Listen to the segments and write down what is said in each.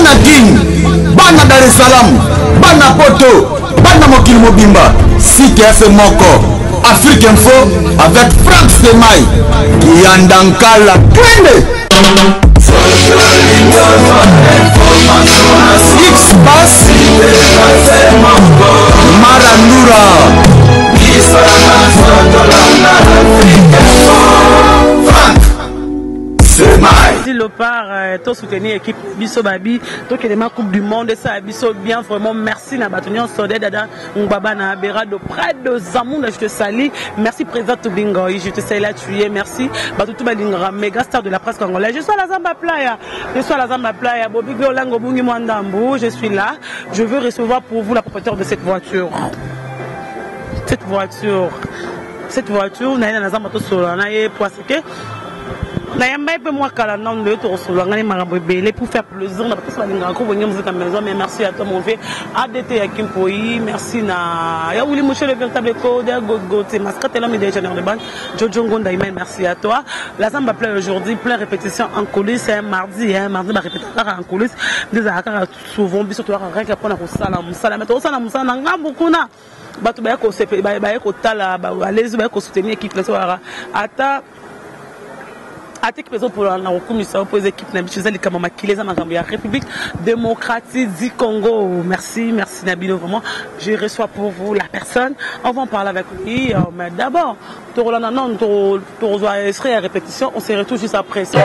bana Guine, bana Dar es Salaam, bana Poto, bana Mokili Mobimba, site F Moko, Afrique Info avec Franck Semaï, Yandankala, Twende. X-Pass, Marandura. Si le part, tout soutenir l'équipe Bisso Babi, tout qui est ma Coupe du Monde, ça Bisso bien vraiment merci na Batunion Sodé Dada Mbaba na Bera de près de Zamoun, je te salue, merci président Tubingo, je te salue là tu es, merci Batutu Badingra, méga star de la presse congolaise. Je suis à la Zamba Playa, Bobi Golango Bungi Mwandambu, je suis là, je veux recevoir pour vous la propriétaire de cette voiture. Cette voiture, on a une Zamba Solana et pour ce que moi pour faire plaisir mais merci à toi mon vieux ADT Yakimpoyi, merci na ya Ouli Mouché le véritable code Gogote mascotte l'homme des généraux de bande Jojo Ngonda, merci à toi. La Zamba Play aujourd'hui plein répétition en coulisses, mardi ma répétition en coulisses des akara souvent biso to rien que prendre salam ngambukuna batu ba ko sepe ba ko tala ba allez ba ko soutenir équipe la soara ata attaque présent pour la commission pour les équipes n'habituelles comme maquiller ça la République démocratique du Congo. Merci Nabilo, vraiment je reçois pour vous la personne, on va en parler avec lui mais d'abord tu serait à répétition, on se retrouve juste après ça.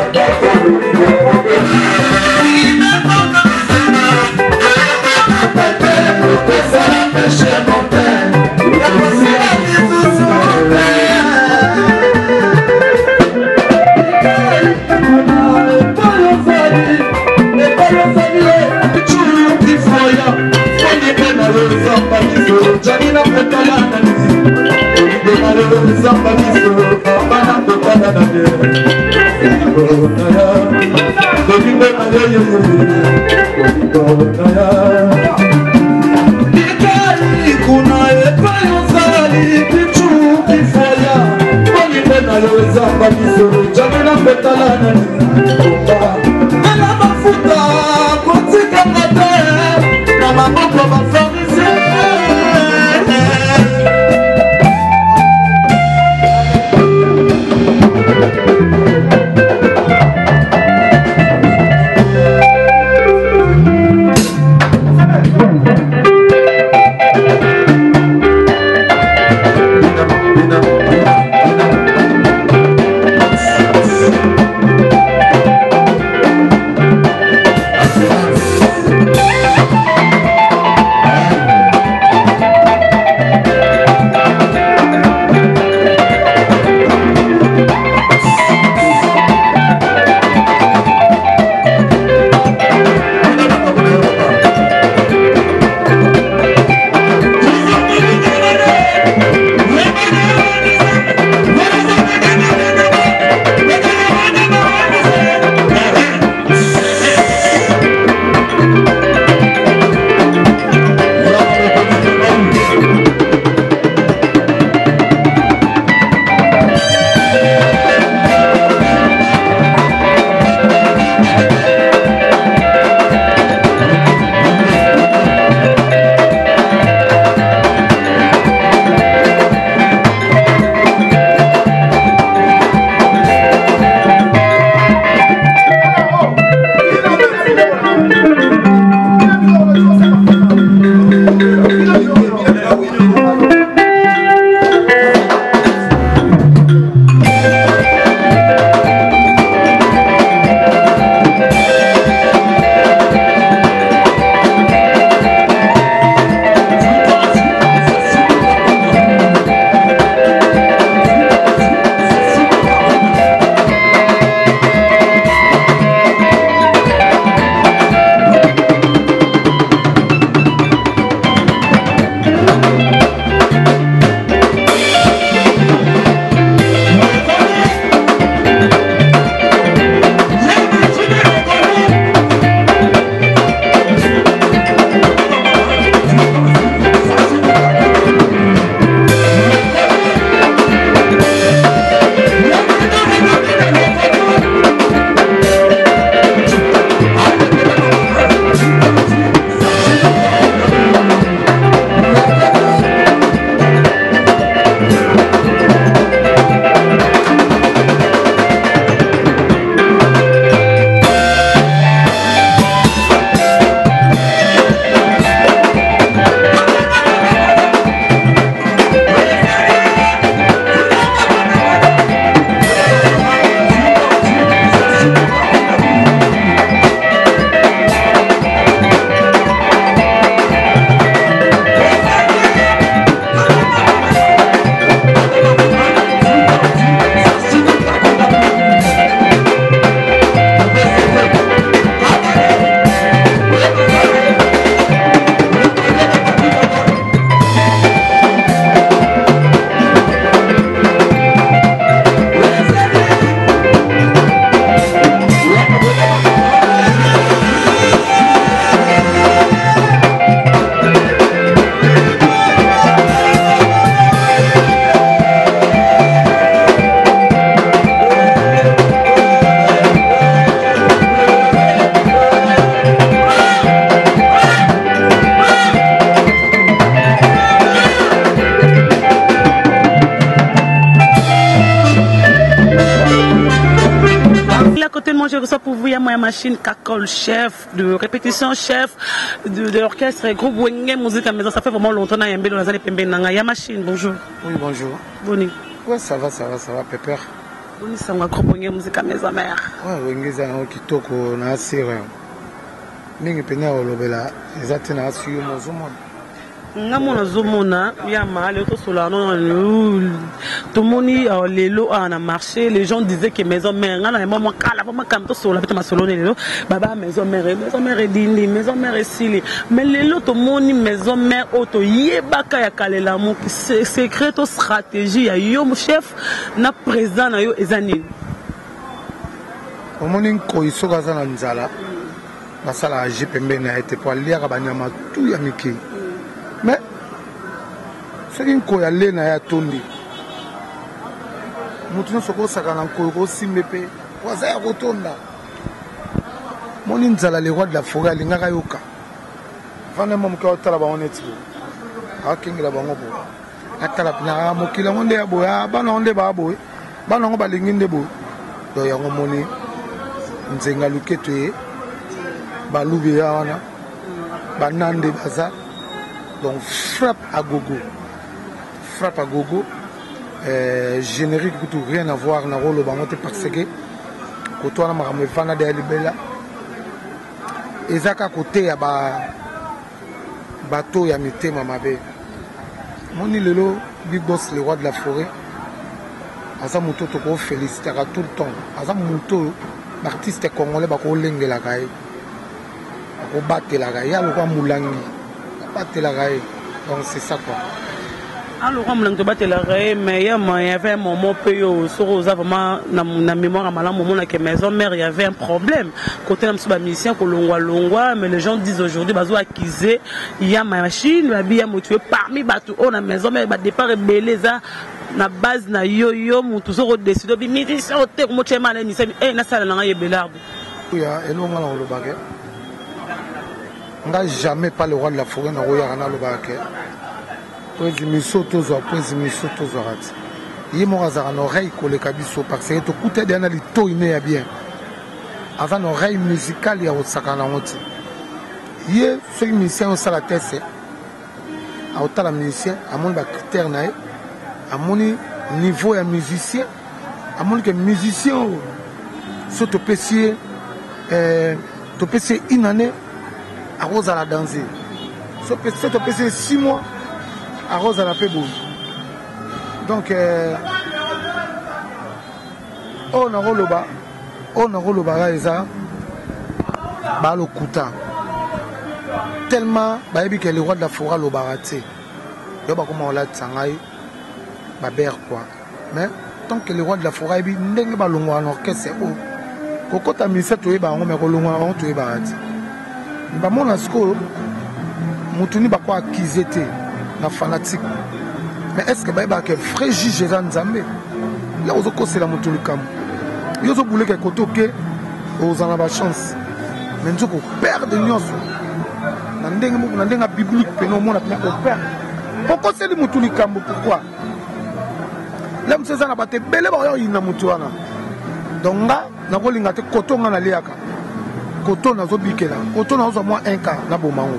soit pour vous, il y a ma machine Kakol, chef de répétition, chef de l'orchestre, groupe Wenge Musique à Maison. Ça fait vraiment longtemps qu'il y a dans les années Pembenanga. Il y a machine, bonjour. Oui, bonjour. Boni. Ouais, ça va, Pépère. Boni, c'est un groupe Wenge Musique à Maison mère. Ouais, Wenge, c'est un qui toque au Nassir. Mingi pena olobela, ezate na suyo mozumo. Ngamona zomona yama le to solano tout le monde lelo a marché, les gens disaient que maison mère ngana maman kala maman kam to sola beta masolone lelo baba maison mère dindi maison mère sili mais lelo to moni maison mère auto yebaka ya kalela mo secret to stratégie ya yo chef na président na yo ezani omoni ko isoka za na nzala basala agi pembeni na ete po aliaka banyama tu ya miki mais soki nkoyo ale na ye atondi motu nyonso kosaka na nkoyo kosimbe mpe waza ya kotonda moni nzala le roi de la forêt alingaka yoka vanda mo moke otala bango neti bo akengela bango bo atala mpena mokili yango nde ya boye bana yango nde baa boye bana yango balingi nde boye do yango moni nzenga luketo ye balubi ya wana banande baza donc frappe à gogo générique tout rien à voir na rôle bangote parce que koto na makambo efana de libela ezaka côté ya bateau ya mitema mabe moni lelo big boss le roi de la forêt asa muto to ko féliciter tout le temps asa muto l'artiste congolais bako lengela kai bako batela kai ya lokwa mulangi batela kai donc c'est ça quoi. Alors, comme l'on te la mais il y avait un moment sur vraiment na mémoire à malam moment que maison mère il y avait un problème côté la musicien que longwa mais les gens disent aujourd'hui bazo accusé il y a ma machine va bien motivé parmi bateau on a maison mère ba départ beleza na base na yo mutu zo décider bi musicien ote ko mochema na ni na sala na yebelardo oui et non ngala lo bagé nga jamais pas le roi de la forêt na roya na lo bagé. Poésie misotozo rat. Il m'a une oreille collée kabiso parce que tout coûte d'un lito il est bien. Avant une oreille musicale il y a au sakana monti. Il ce musicien au salatesse. À autant la musicien à mon critère nae à mon niveau ya musicien à mon que musicien sur te pessier une année à rose à la danser. Sur te pessier 6 mois. Arrose à la paix. Donc, on a roulé bas, balo kuta. Tellement, baby que le roi de la forêt le baraté. Il y a comme on l'a tsangai, baber quoi. Mais tant que le roi de la forêt est n'est pas long en orchestre, Koko ta mis cette oeil, on met long en tout baraté. Bah mon asco, moutuni ba quoi acquisité. Na fanatique mais est-ce que baïba que vrai juge les Nzambe là aux c'est la moto kam ils ont voulu que côté que aux en a chance mais nous ko perdre nyos na ndenga biblique pe no mona ko perdre pourquoi c'est le moto kam pourquoi là monsieur ça na baté belé ba yo ina moto wana donc nga na ko linga te koto nga na liaka koto na zo bikela koto na zo moi 1 cas na bomango.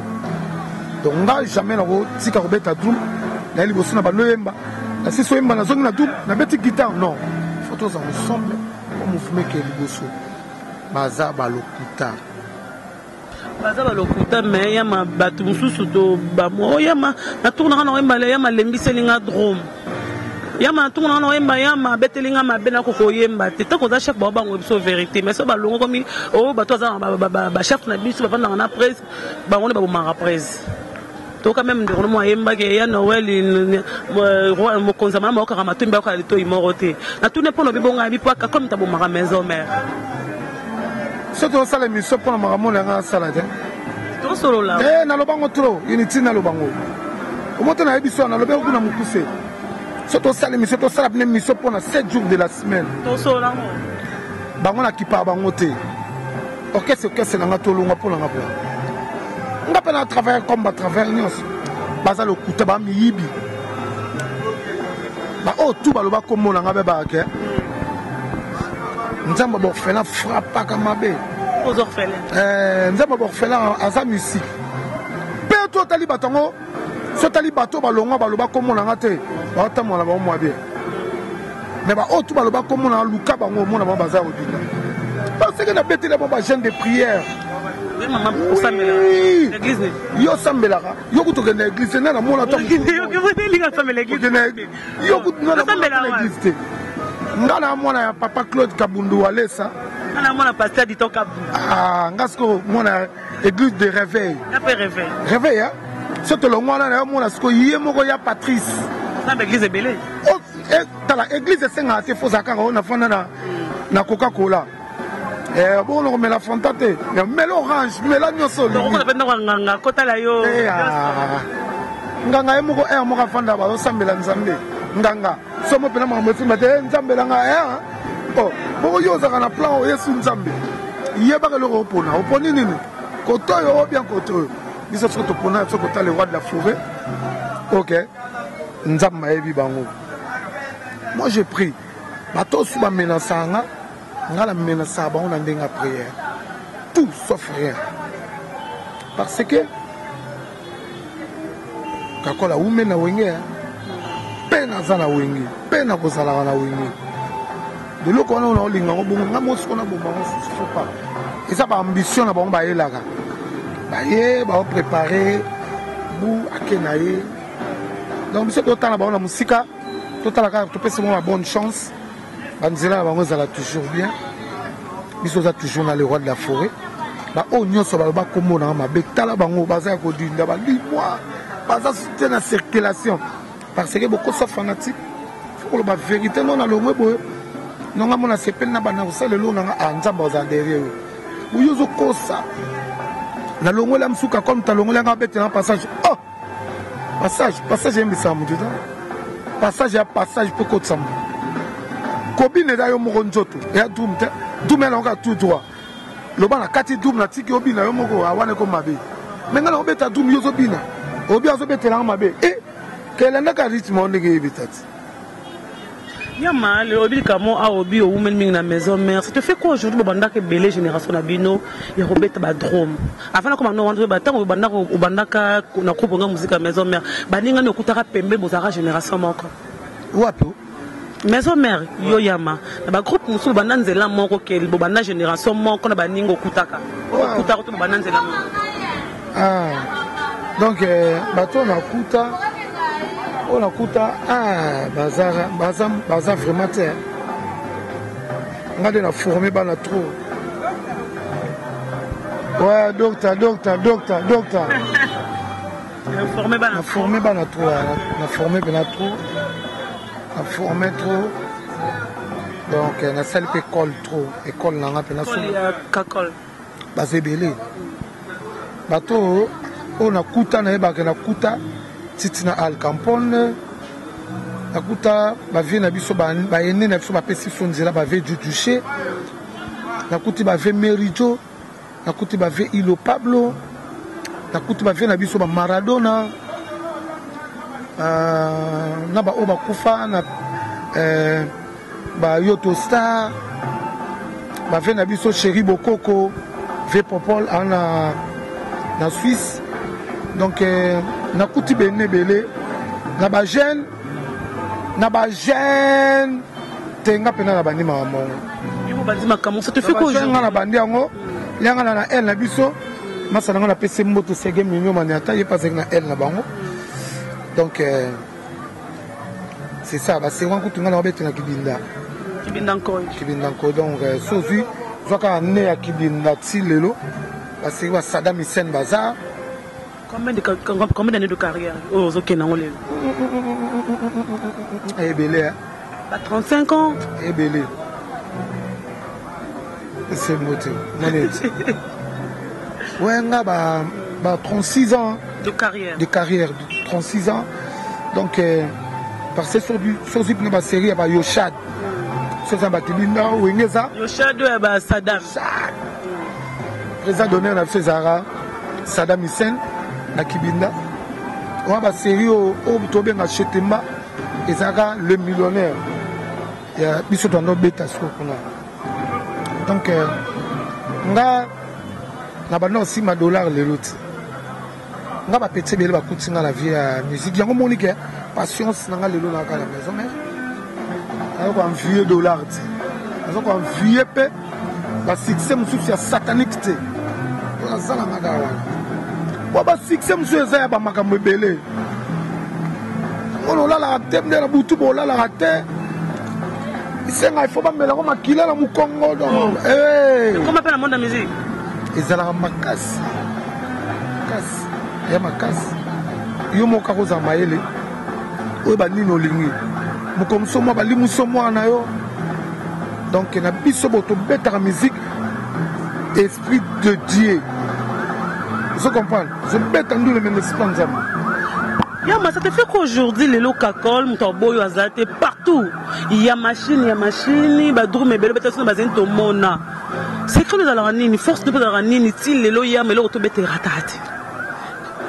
Donc, jamais on si on a drum, on a loyemba, la si soyemba na zone na drum, na beti guitare non. Photos ensemble, on mouvement que liboso. Baza balokuta. Baza balokuta mais ya ma batu mususu to ba mo ya ma na tourna na oyemba ya ma lembiselinga drum. Ya ma tourna na oyemba ya ma betelinga ma bena ko koyemba te to ko za chef ba ba ngobso vérité mais so ba longo komi o ba to za ba chef na biso ba na presse ba ngone ba mara presse. To quand même de moi yemba ke ya Noël mo konzama mo ka matumba ka lito imorote na tout ne pour no bibonga bi paka comme ta bo mara maison mère ce que ça les mission pour mara mo na sala te to solo la na lobango trop unity na lobango o moto na ebiso na lobe ku na mukuse ce que ça les mission to sala une mission pour 7 jours de la semaine to solo la bango na kipa bango te orchestre na ngato longa pour na ngapo. On a pas travailler comme à travers nous. Basa le couteau ba mi yibi. Ba oh tout ba lo ba comme on a ba ke. nzamba borfela frappaka mabe aux orphelins nzamba borfela asa musique pe to tali batongo so tali bato balongwa baloba komona ngate batamona ba mo bien mais ba otu baloba komona luka bango mona ba bazar odina parce que na betela ba jeune de prière maman osambela l'église yo sambela yo kutoke na église na mona to yo que vous linga sambela l'église yo kutoke na église ngana mona ya papa Claude Kabundu Walesa ngana mona pasteur Dito Kabundu ngasko mona église de réveil ya pe réveil réveil hein surtout le mona na mona sko yemoko ya Patrice na église belé dans l'église senga te fozaka na fana na Coca-Cola bon on met la fantate mais l'orange mais la nyoso on appelle nganga kota la yo nganga yemoko moko fanda ba osambela nzambe nganga somo pena mama mfima te nzambe la nga oh boko yoza na plan o yesu nzambe yeba ke lo opona oponi nini koto yo bien koto biso soto pona soto ta le roi de la forêt OK nzamba yebi bango moi j'ai pris bato suba menasanga ngala menasa ba on a ndenga prière tout sauf rien parce que kakola umena wenge pena zana wengi pena kozala na wengi de loko wana on linga ngo bongo ngamo sona bomba faut pas et ça ba ambition na bomba yelaka ba ye ba préparer bu akenaye donc biso totala ba na musika totala ka to pese mo la bonne chance banzela bango zala toujours bien biso za toujours na le roi de la forêt ba o nyoso ba komona ma betala bango baza ko dinda ba limwa baza soutenir la circulation parce que beaucoup de fanatiques faut la vérité non na longwe boy non ngamo na sepel na bana usale lo na nzamba za derrière bu yozo kosa na longwe la msuka comme ta longwe nga bete na passage oh passage mbisa mu dedans passage peut ko tsamba kobine da yo moko nzoto ya dum na nga tout droit lo bana kati dum na tiki obina yo moko awane ko mabe menga na obeta dum yozo bina obi azo bete na mabe quel est le rythme on est bitati Yama le obi kamo a obi o women ming na maison mère ça te fait quoi aujourd'hui banda que belle génération na bino ya robeta ba drum afana comme no wandre ba tango banda ka na kubonga musique à maison mère baninga no kutaka pembe bozara génération moko wapi maison mère yo yama na ba groupe musu banda nzela moko ke banda génération moko na baninga kutaka kutaka to banda nzela donc bato na kuta on a kuta bazar vraiment terre on a formé bana trop ouais docteur formé bana trop donc na salle école trop école na pena so kakol bazé belé bato on a kuta na ba na kuta titina al campone nakuta bavie na biso ba ene na biso ba pesi sonzela bavie du duché nakuti bavie merijo nakuti bavie ilo pablo nakuti bavie na biso ba maradona na ba oba kufa na ba yoto star bavie na biso chéri bokoko ve popol na Suisse donc nakuti bene belé na ba jeune tenga pena na bandi maman yo bandima kamo ça te fait quoi aujourd'hui na bandi yango lenga na elle na biso masana na pese mboto sege minyo maniata ye pas na elle na bango donc c'est ça ba c'est wan kutunga na bete na kibinda encore donc sozu zoka ne ya kibinda tilelo parce que Saddam Hussein bazar. Combien d'années de carrière aux Okenangolais? Eh belé. 35 ans. Eh belé. C'est moté. Ouais, on a 36 ans de carrière. 36 ans. Donc parce que sur une série à Yoshad. Sur un bâtiment où il y a Yoshad à Saddam. Président d'honneur na César Saddam Hussein na Kibinda. On a série au Tobenga Chetemba et Zara le millionnaire. Il y a biso dans nos bêta sur kuna. Donc nga na banda aussi ma dollar les lots. Nga ba petit bele ba kutinga la vie à musique. Yango monique patience na nga lelo na ka la maison mais. Alors qu'on vieux dollar. Alors qu'on vieux pe ba succès mususu ya satanique te. Ona zala magawa. Bo ba succès mususu za ba makambo ebele. On a la raté, on a la boutou, on a la raté. Il faut pas me la remettre qu'il a la moukongo. Comment appelle le monde de la musique? Ils ont la macasse. Il y a macasse. Il y a mon carreau à maïle. Il y a nino lingi. Moukom somo, balimu somo anayo. Donc il y a biso boto bête à la musique. Esprit de Dieu. Vous comprenez? Je bête en nous le même esprit. Yama, ça te fait qu'aujourd'hui, les locaux, Moutoboyo, Azate, partout. Il y a machine, Badroum, et Belobétation, Bazin, Tomona. C'est que nous allons nini, force de Ranini, Til, les loyas, mais l'autre bête ratate.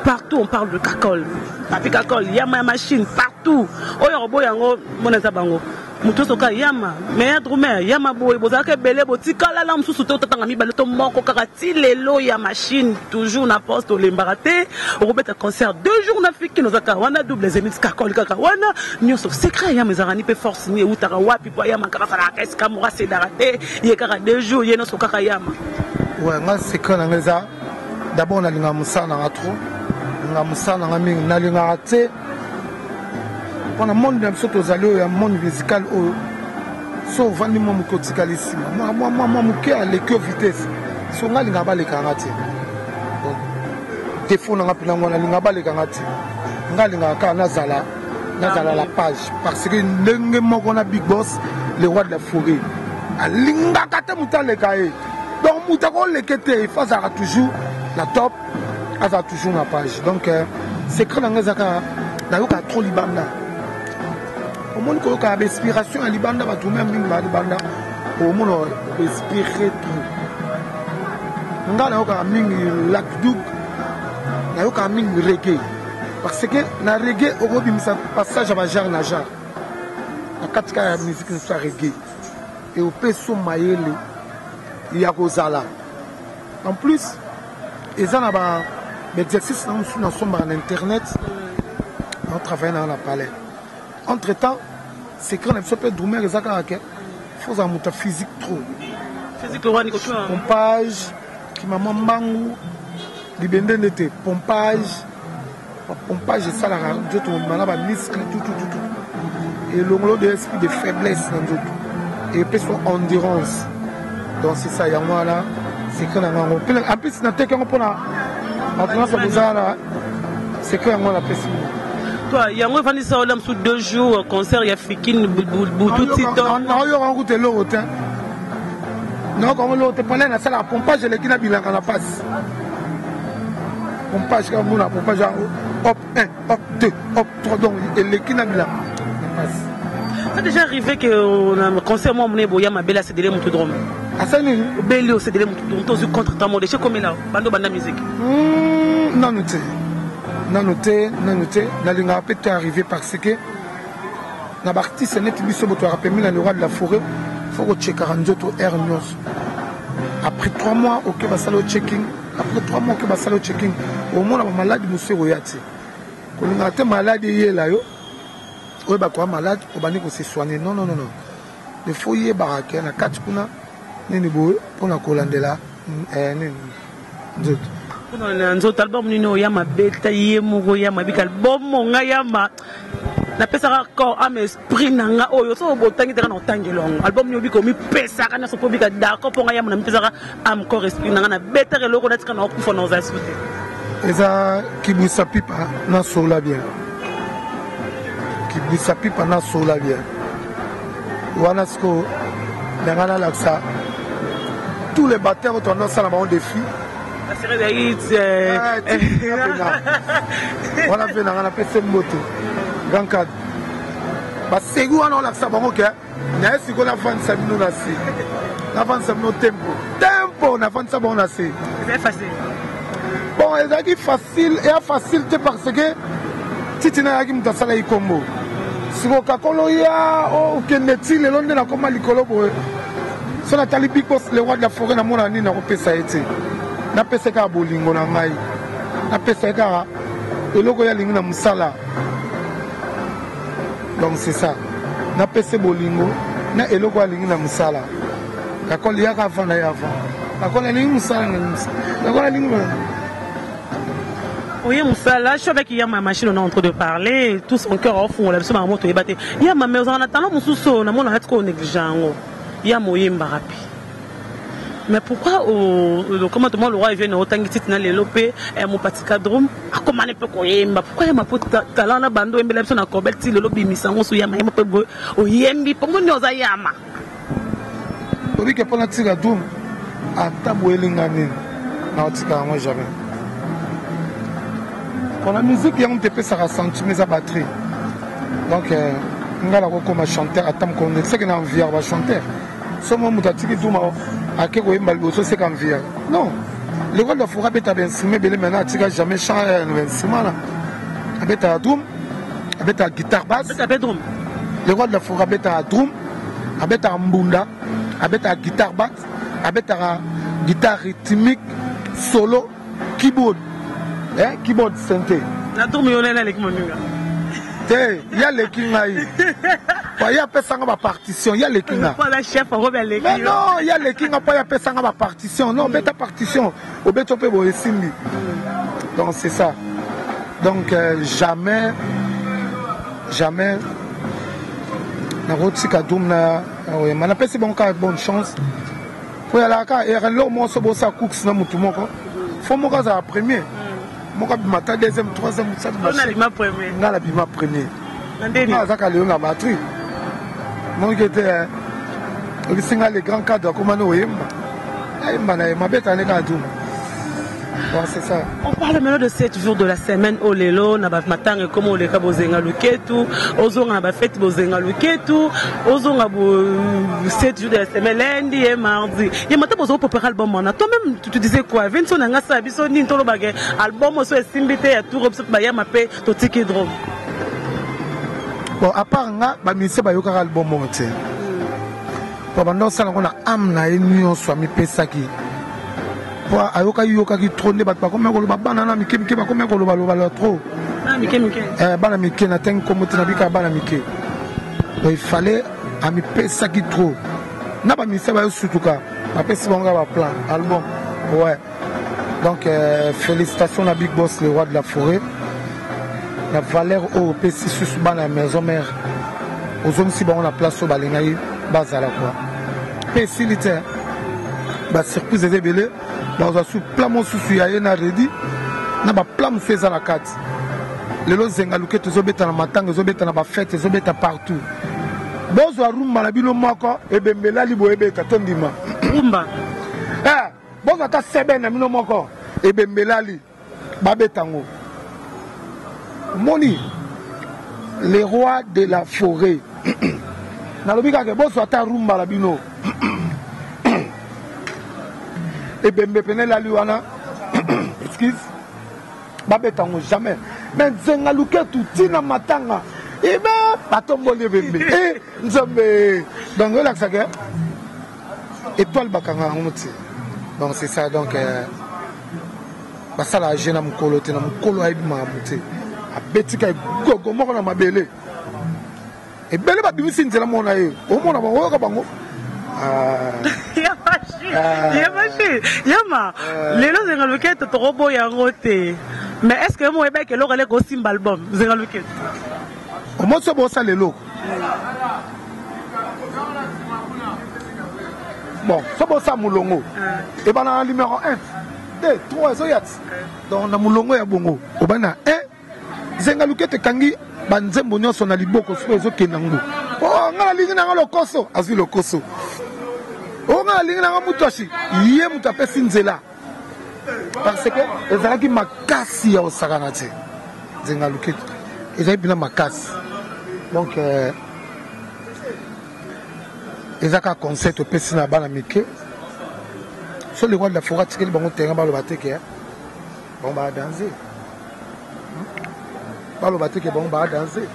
Partout, on parle de cacol. Papi cacol, Yama, machine, partout. Oyo, Yango, Monazabango. Mutosoka Yama, mais Drumé, Yama Boy, Bozaka Belé, Botika, la lame sous Totangami, Baleto Moko, Karati, les loyas, machine, toujours na poste au Limbarate, au Robert concert, 2 jours na fiki, nos akawana, double zémis, Kakol, Kakawana, Nyon sauf secret, Yama, Zarani, pe force, ni Outarawa, Pipo, Yama, Karafara, Eskamora, Sedarate, Yekara, 2 jours, Yeno, Sokaka Yama. Ouais, moi, c'est quand on a d'abord, on a l'ingamoussa, on a trop, l'ingamoussa, on a mis, on a l'ingaraté. Pendant le monde de un monde musical, so vendu mon côté ici. Moi, mon cœur à l'écœur vitesse. Si on a les gabas les karaté. Des fois, on a appelé les gabas les karaté. On a les gabas Nazala la page. Parce que nous on a Big Boss, le roi de la forêt. À l'inga kata mouta les kaye. Donc mouta on les kete, face à toujours la top, à toujours la page. Donc c'est quand on a trop libanda. Au monde qui a l'inspiration à Libanda, va tout même Libanda. Au monde respirer tout. On a un lakdouk, on a un reggae. Parce que na reggae, au bout d'un passage à jar na jar. La 4 cas de musique c'est reggae. Et au peso maïle, il y a Rosala. En plus, ils ont un exercice dans internet. On travaille dans la palais. Entre-temps, c'est quand on peut dormir les accords, il faut un physique trop. Physique, pompage, qui m'a mangou, libendé d'été, pompage, c'est ça la radio, tout le muscle, tout. Et l'onglo de l'esprit de faiblesse dans tout. Et puis son endurance. Donc c'est ça, il y a moi là, c'est quand on a. En plus, c'est qu'on prend la. C'est quand on a pessimé. Toi, il y a un vendeur ça sous 2 jours concert il y a Fikine Boutou Titon. Non, il y a un goût l'autre. Non, comme l'autre pendant la salle à pompage les kina bilan quand la passe. Pompage comme on a pompage hop 1, hop 2, hop 3 donc et les kina bilan passe. Ça déjà arrivé que on a concert moi mon boya ma bella c'est délai moutodrome. Ah ça ni bello c'est délai moutodrome tous contre temps de chez comme là bando banda musique. Non noté. Non noté, n'a peut-être arrivé parce que na artiste net biso boto rappelé le roi de la forêt, faut que checker Ranzoto Air News. Après 3 mois OK va salo checking, après 3 mois OK va salo checking. Au moins la maladie monsieur Royati. Quand on a été malade hier là yo, on va quoi malade, on va se soigner. Non. Le foyer baraque na 4 kuna nini boy pour la colandela Pour notre album, nous avons bêta yemo yama bik album monga yama. Na pesa encore am esprit nanga oyo so botangi tera na tangilong. Album nous biko mi pesa kana so pobika d'accord pour yama na pesa am corps esprit nanga na bêta reloko na tika na okufa na ozasuti. Eza kibusa pipa na sola bien. Kibusa pipa na sola bien. Wana sko nanga laksa. Tous les batteurs ont tendance à avoir un défi. La série de hits. On a fait dans la PC moto. Grand cadre. C'est où on a la sabango ok. Na esi ko na fan sa bino na si. Na fan sa bino tempo na fan sa bon na si. C'est facile. Bon, c'est facile et facile parce que si tu n'as pas de salaire combo. Si vous avez ya o keneti le londe na koma likolo boy. So Nathalie Big Boss, le roi de la forêt, na mona ni na kopesa été. Na pesa ka bolingo na ngai. Na pesa ka eloko ya lingi na musala. Donc c'est ça. Na pesa bolingo na eloko ya lingi na musala. Kakoli ya ka vana ya vana. Kakoli lingi musala na musala. Kakoli lingi. Oui, Moussala, je suis avec Yama machine, on est en train de parler, tout son cœur au fond, on a besoin de moto et battre. Yama, mais en attendant, mon sous-sol, on a mon arrêt qu'on négligent. Yama, Yembarapi. Mais pourquoi, comment tout le monde, le roi vient au Tangi Titina, les lopés, et mon petit cadron, à comment on peut qu'on yemba? Pourquoi Yama, pour talent, la bande, et bien, on a combati, le lobby, missango, sous Yama, Yama, peut au Yembi, pour nous, nous, Yama. Oui, que pour la tigre doum, à taboué l'ingani, non, tigre, moi jamais. Pour la musique, il y a un peu ça ressenti mes batterie. Donc, on a comme chanteur, à temps qu'on est, c'est qu'on a envie de chanter. Ce moment où tu as dit que tu as dit que tu c'est qu'on vient. Non. Le roi de la forêt est un instrument, mais maintenant, tu n'as jamais chanté un instrument. Avec un drum, avec un guitare basse. Le roi de la forêt est un drum, avec un mbunda, avec un guitare basse, avec un guitare rythmique, solo, keyboard. Keyboard synthé. La tour millionnaire avec mon numéro. Il y a les kingaï. Il y a pas de partition. Il y a les kingaï. Pas la chef, on va les mais non, il y a les kingaï. Il y a pas de partition. Non, bêta partition. Au bêta peut vous simbi. Donc c'est ça. Donc jamais. Na roti kadoum na. Oui, mais on appelle c'est bon cas bonne chance. Oui, alors quand il y a l'homme se bosse à cooks na mutumoko. Faut mon cas à premier. Mon cas deuxième, troisième, ça on a l'ima premier. On a l'ima premier. Ah, ça a la batterie. Moi qui était les grands cadres comme on est. Ma bête en est cadeau. Bon, c'est ça. On parle maintenant de 7 jours de la semaine au Lelo, na ba matanga comme on les kabozenga luketu, ozonga na ba fête bozenga luketu, ozonga bo 7 jours de la semaine lundi et mardi. Il m'a bozo préparer album on a toi même tu disais quoi Vincent nga sa biso ni ntolo bagay album so simbité ya tout repse ba ya mapé to tiki drum. Bon à part nga ba mise ba yoka album monté. Pendant ça on a amna union soit mi pesaki. Ayoka yoka qui trône bat pas comme on va banana mike ba comme on va trop mike bana mike na ten comme tu n'as bana mike il fallait à mi pesa qui trop na ba mi se ba surtout ka ba pesa on va plan album ouais donc félicitations à Big Boss le roi de la forêt la valeur au PC sur bana maison mère aux hommes si bon on a place au balingai bazala quoi PC militaire ba surprise des belé dans un sous-plan sous na ready na ba plan fait à la carte les lots zengaluke to beta na matanga zo beta na ba fête zo beta partout bozo rumba na bino moko e bembela libo ebeta tondima rumba bozo ta sebe na bino moko e bembela li ba betango moni les rois de la forêt na lobika ke bozo ta rumba la bino et Bembe Penel Luana, excuse, Babetango jamais. Mais Zengaluke tout tina matanga. Et ben, Patombo le Bembe. Et Nzombe. Donc, là, ça gueule. Étoile Bakanga, donc, c'est ça. Donc, ça la gêne à mon colo, t'es dans mon colo à ma bouteille. A Betika Gogo, moi, on a ma belle. Et belle, bah, bimisi, c'est la mon aïe. Au moins, on va bango. Yama, les lots zengaluke to robo ya roté. Mais est-ce que moi que l'or allait go simba album zengaluke? Comment ça bon ça les lots? Bon, ça bon ça moulongo. Et ben en numéro 1, 2, 3 zoyat. Donc na moulongo ya bongo. O bana 1 zengaluke te kangi banzembo nyonso na liboko so ezo kenango. Oh ngala lingi na ngalo koso, azu lo koso. On a l'ingé dans Moutachi, hier Moutapé Sinzela. Parce que les Arabes ma casse au Saranate. Zengaluke. Ils avaient bien ma casse. Donc, ils ont un concept au Pessina Banamike. Sur les rois de la forêt, ils vont terrain par le bateau. On va danser. Par le bateau, on va danser.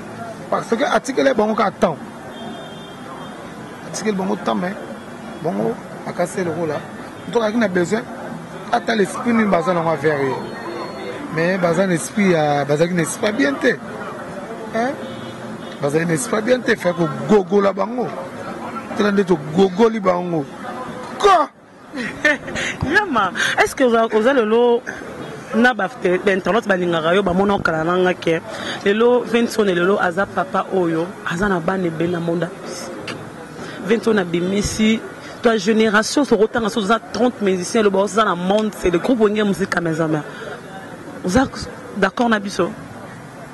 Parce que l'article est bon qu'à temps. L'article est bon au temps, mais. bon à casser le rôle là donc on a besoin à l'esprit nous bazan on va faire mais bazan esprit bazan n'esprit bien té hein bazan n'esprit bien té faire ko gogo la bango tellement de gogo li bango quoi Yama est-ce que vous avez le lot na bafte internet balingaka yo bamona okala nanga ke lelo Vincent lelo aza papa oyo aza na bana ebela monde Vincent abimisi ta génération so rotanga so za 30 musiciens le boss dans le monde c'est le groupe Wenge musique à mes amis vous êtes d'accord na biso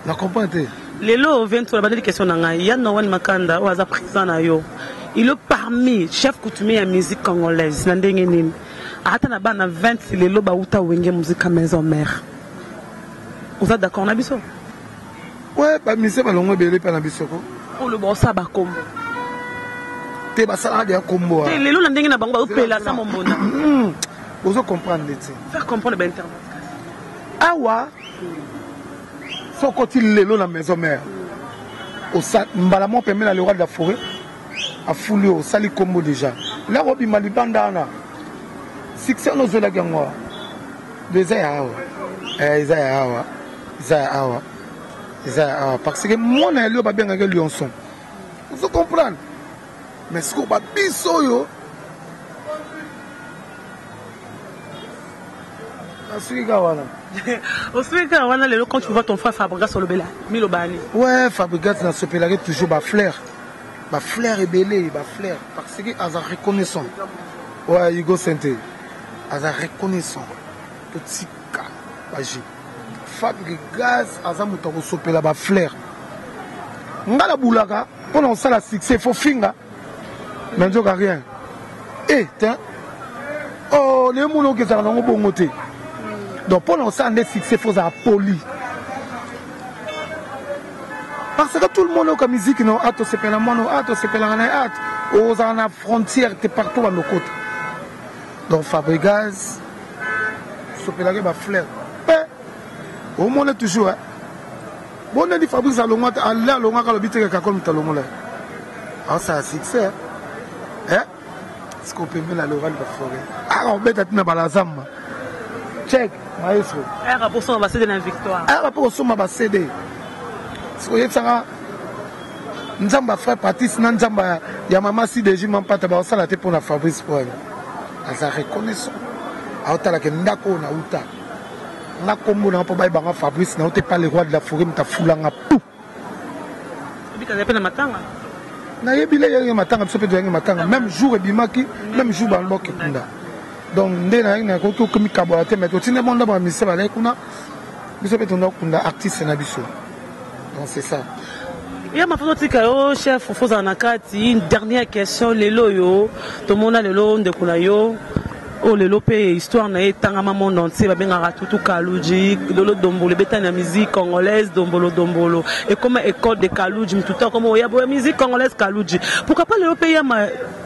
na comprendre lelo Vincent la bande question nanga ya no wan makanda o aza président na yo il est parmi chef coutumier ya musique congolaise na ndenge nini Attends, na 20 lelo ba uta Wenge musique à maison mère. Vous êtes d'accord na biso? Ouais, ba mise ba longo belé pa na biso ko. Pour le bossa ba kombo. Te ba sala dia kombo. Te lelo na ndenge na bango ba upela sa mombonda. Vous comprendre l'été. Faire comprendre ben internet. Awa. So côté lelo na maison mère. Au sa mbala mo permet la le roi de la forêt a foulé au sali kombo déjà. Là robi malibanda na. Succès nos la gangwa des awa parce que moi na yo ba benga ke Lionson vous comprenez mais ce ko ba biso yo asika wana lelo quand tu vois ton frère Fabrigas Solobela milobani ouais Fabrigas na sopela toujours ba flair et belé ba flair parce que as reconnaissant ouais Hugo Santé as a reconnaissant petit cas bagi Fabrigas as a mutako sopela ba flair ngala bulaka pour on ça la succès faut finga mais je rien et tiens oh les mono que ça non bon côté donc pour on ça des succès faut ça poli parce que tout le monde au musique non ato sepela mono ato sepela na at aux en frontière t'es partout à nos côtés. Donc Fabrigas, sopelage ba fleur. Au monde toujours. Bon on dit Fabrice à longa Allah longa ka lobite ka comme talongo là. Ah ça succès. Hein? Ce qu'on peut mettre la l'oral de forêt. Ah on met tête na balazam. Check maestro. Un rapport sur ma cédé la victoire. Un rapport sur ma cédé. Ce que ça Nzamba frère Patrice Nzamba ya mama si déjà même pas ta ça la tête pour la Fabrice pour asa reconnaissant aotala ke ndako na uta na kombo na po banga Fabrice na ote pas le roi de la forêt mta fulanga pou bika na matanga na yebile yenge matanga biso pe do yenge matanga même jour ebimaki même jour ba loke kunda donc ndé na yenge ko komi kabola te mais to tine monde ba mise ba kuna biso pe to kunda artiste na biso donc c'est ça. Ya mafazo tika yo chef foza na kati une dernière question lelo yo to mona lelo ndekuna yo o lelo pe histoire na etanga ma monde entier ba benga tutu Kaluji lelo dombolo beta na musique congolaise dombolo et comme école de Kaluji tout comme ya bo musique congolaise Kaluji pourquoi pas lelo pe ya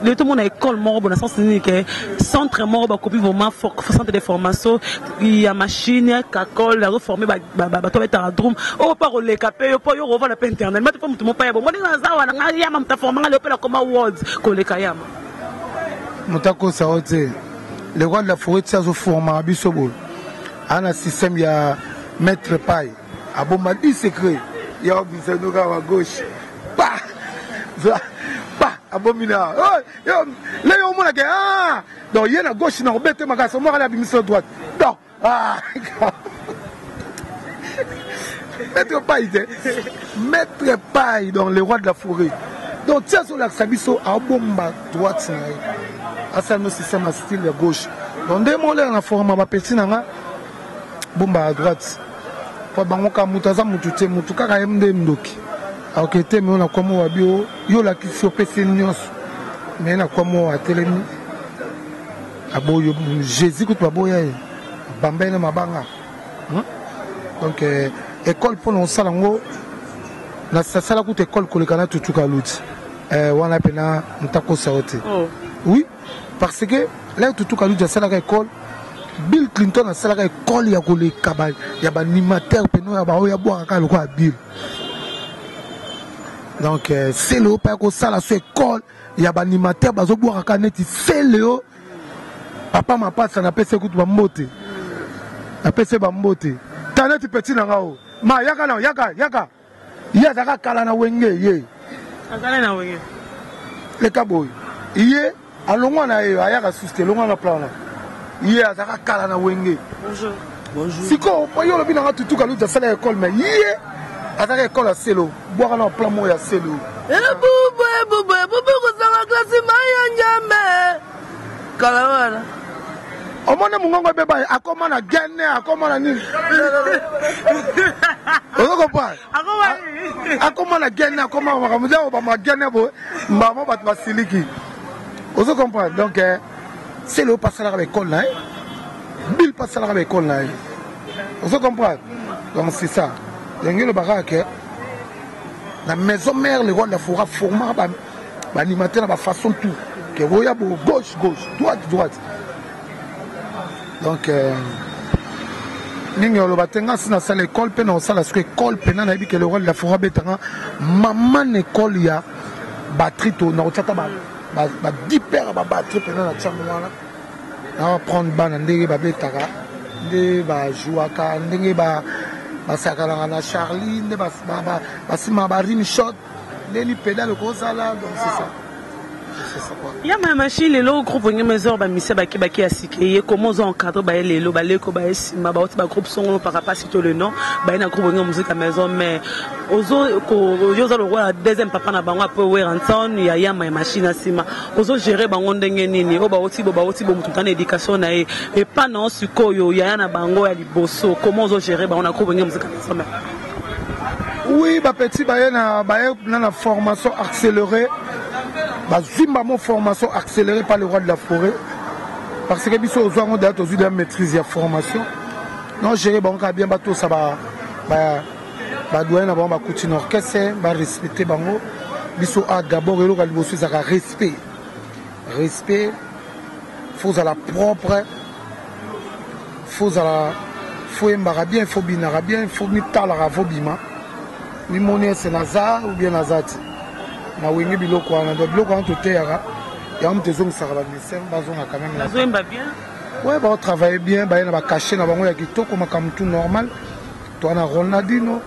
le tout monde école mort na sens ni que centre mort ba copie vraiment centre de formation il y a machine kakol la reformer ba to beta drum o pa ko le capé yo po yo rova la pe internet mais tout mon pa ya bon moi na zawa na ya ma mta former le pe la comme awards ko le kayama mutako saote le roi de la forêt ça se forme à Bissobol. On a un système, il y a maître paille. À bon, m'a dit secret. Il y a un bisou à gauche. Bah! Bah! À bon, mina. Là, il y a un monde qui ah! Donc, il y a à gauche, il y a un bête, il y a un bisou à droite. Non! Ah! Maître paille, maître paille dans le roi de la forêt. Donc, tiens, sur la sabiso, à bon, droite, à nos systèmes à style de gauche. Donc, dès mon l'air, la forme à petit nanga, bomba à droite. Pour bangoka mutaza mutute mutuka ka mde mdoki. Ok, te me on a comme on bio, yo la qui se pèse nyos. Mais na comme on a telemi. Abo yo Jésus ko boya bamba na mabanga. Donc école pour non salango na sala ko école ko le kana tutuka luti. Wana pena mutako saote. Oui. Parce que là tout cas lui de la école Bill Clinton a la école ya ko le kabal ya ba animateur peno ya ba ya boire ka le quoi Bill donc c'est le pas ko ça la école il y a des animateurs qui boire à net c'est Léo papa m'a pas ça n'a pas écoute bambote n'a pas c'est bambote tanet petit nangao ma yaka na yaka yaka kala na wenge ye akala na wenge le kaboy ye alongwa na ye ayaka suste longwa na plan na ye azaka kala na wenge bonjour siko yo lo binanga tutu kalu ta sala école mais ye azaka école à selo boire na plan mo ya selo boubou ko sanga classe mayanja Kalawana. Omona mungongo beba akomana gene akomana nini? Ozo comprendre? Akomana gene akomana makamuza obama gene bo mbama bat basiliki. Ozo comprendre? Donc c'est le passage à l'école là. Bill passe à l'école là. Ozo comprendre? Donc c'est ça. L'engelo baraka la maison mère le roi de la forêt format animateur la façon tout. Que voya gauche droite donc ningo lo batenga sina sala école pe na sala sur école pe na bi que le rôle de la forêt betanga maman école ya batterie to na otata ba 10 paires ba batterie pe na tchango wana na prendre bana ndenge ba betaka nde ba jouaka ndenge ba sakala na Charlie nde ba sima ba rim shot ndeli pédale ko sala donc c'est ça. Il y a ma machine, les lots groupe on mesure ba mise ba ki asike comment on encadre ba les lots ba le ko ba sima ba ba groupe son par rapport citer le nom ba na groupe on musique à maison mais ozo ko yoza le roi deuxième papa na bango après we ranson il y a ma machine asima ozo gérer bango ndenge nini o ba oti bo mutu tana éducation na et pas non sikoyo ya na bango ya liboso comment ozo gérer ba on a groupe on musique à maison. Oui ba petit ba na formation accélérée. Zimba mon formation accélérée par le roi de la forêt parce que biso aux gens d'être aux de maîtrise la formation non gérer banque bien bateau ça va doyen na ba continuer orchestre va respecter bango biso a d'abord le roi de ça respect faut à la propre faut embara bien faut binara bien faut mi talara faut bima mi monnaie c'est nazar ou bien nazati na wengi biloko wana donc biloko wana toteyaka yango tezongisaka bamesere bazonga quand même bazoyemba bien ouais baotravaille bien baye na bakache na bango ya kitoko makambo tout normal toza na Ronaldinho